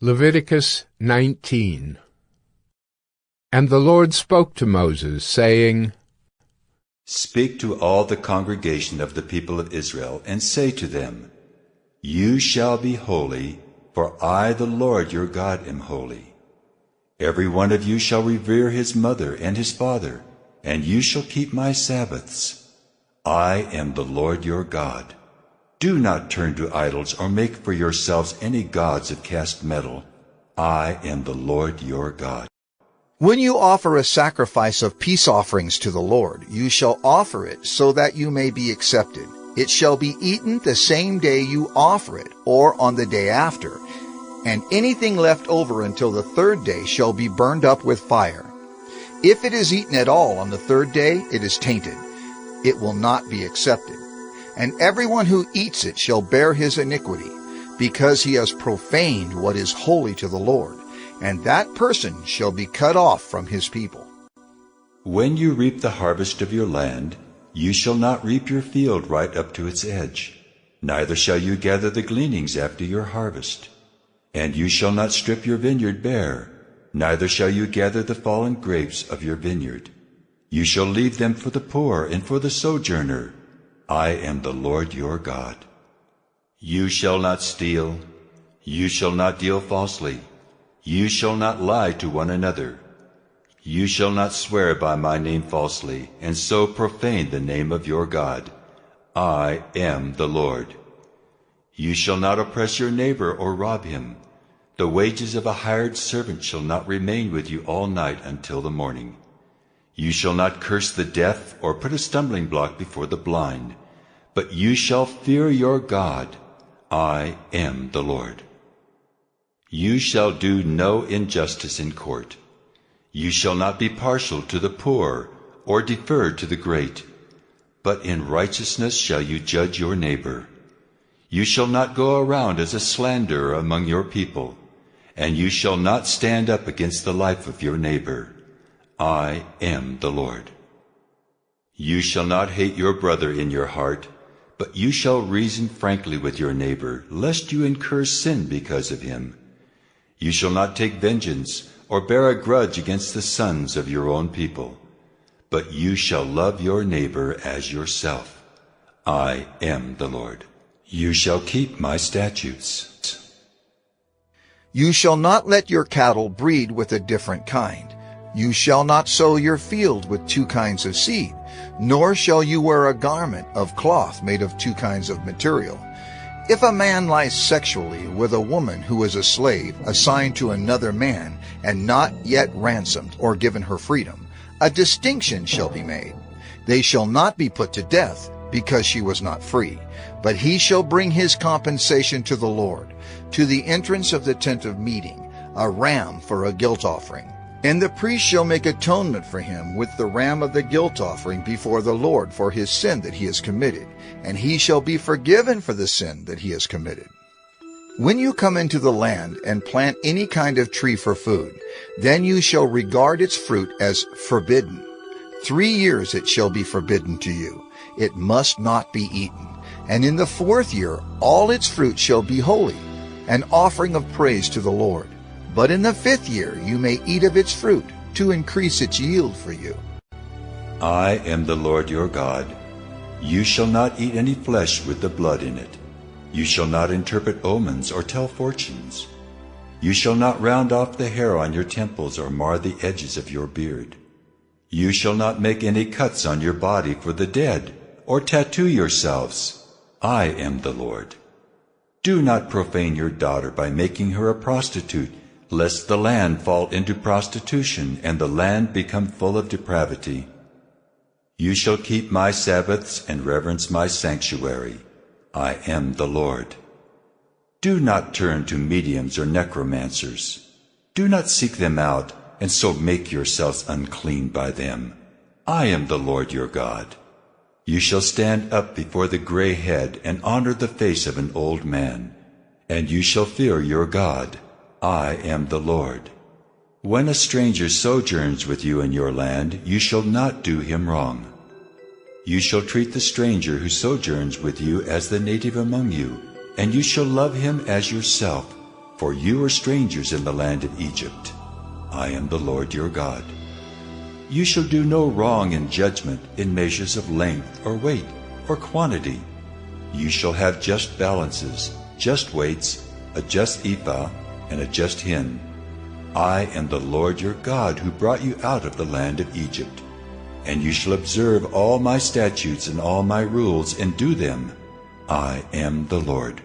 Leviticus 19. And the Lord spoke to Moses, saying, Speak to all the congregation of the people of Israel, and say to them, You shall be holy, for I, the Lord your God, am holy. Every one of you shall revere his mother and his father, and you shall keep my Sabbaths. I am the Lord your God. Do not turn to idols or make for yourselves any gods of cast metal. I am the Lord your God. When you offer a sacrifice of peace offerings to the Lord, you shall offer it so that you may be accepted. It shall be eaten the same day you offer it, or on the day after. And anything left over until the third day shall be burned up with fire. If it is eaten at all on the third day, it is tainted. It will not be accepted. And everyone who eats it shall bear his iniquity, because he has profaned what is holy to the Lord, and that person shall be cut off from his people. When you reap the harvest of your land, you shall not reap your field right up to its edge, neither shall you gather the gleanings after your harvest. And you shall not strip your vineyard bare, neither shall you gather the fallen grapes of your vineyard. You shall leave them for the poor and for the sojourner. I am the Lord your God. You shall not steal. You shall not deal falsely. You shall not lie to one another. You shall not swear by my name falsely, and so profane the name of your God. I am the Lord. You shall not oppress your neighbor or rob him. The wages of a hired servant shall not remain with you all night until the morning. You shall not curse the deaf or put a stumbling block before the blind, but you shall fear your God. I am the Lord. You shall do no injustice in court. You shall not be partial to the poor or defer to the great, but in righteousness shall you judge your neighbor. You shall not go around as a slanderer among your people, and you shall not stand up against the life of your neighbor. I am the Lord. You shall not hate your brother in your heart, but you shall reason frankly with your neighbor, lest you incur sin because of him. You shall not take vengeance or bear a grudge against the sons of your own people, but you shall love your neighbor as yourself. I am the Lord. You shall keep my statutes. You shall not let your cattle breed with a different kind. You shall not sow your field with two kinds of seed, nor shall you wear a garment of cloth made of two kinds of material. If a man lies sexually with a woman who is a slave assigned to another man and not yet ransomed or given her freedom, a distinction shall be made. They shall not be put to death because she was not free, but he shall bring his compensation to the Lord, to the entrance of the tent of meeting, a ram for a guilt offering. And the priest shall make atonement for him with the ram of the guilt offering before the Lord for his sin that he has committed, and he shall be forgiven for the sin that he has committed. When you come into the land and plant any kind of tree for food, then you shall regard its fruit as forbidden. 3 years it shall be forbidden to you. It must not be eaten. And in the 4th year all its fruit shall be holy, an offering of praise to the Lord. But in the 5th year you may eat of its fruit, to increase its yield for you. I am the Lord your God. You shall not eat any flesh with the blood in it. You shall not interpret omens or tell fortunes. You shall not round off the hair on your temples or mar the edges of your beard. You shall not make any cuts on your body for the dead, or tattoo yourselves. I am the Lord. Do not profane your daughter by making her a prostitute, lest the land fall into prostitution and the land become full of depravity. You shall keep my Sabbaths and reverence my sanctuary. I am the Lord. Do not turn to mediums or necromancers. Do not seek them out and so make yourselves unclean by them. I am the Lord your God. You shall stand up before the gray head and honor the face of an old man, and you shall fear your God. I am the Lord. When a stranger sojourns with you in your land, you shall not do him wrong. You shall treat the stranger who sojourns with you as the native among you, and you shall love him as yourself, For you are strangers in the land of Egypt. I am the Lord your God. You shall do no wrong in judgment in measures of length or weight or quantity. You shall have just balances, just weights, a just ephah, and a just hin. I am the Lord your God who brought you out of the land of Egypt. And you shall observe all my statutes and all my rules and do them. I am the Lord.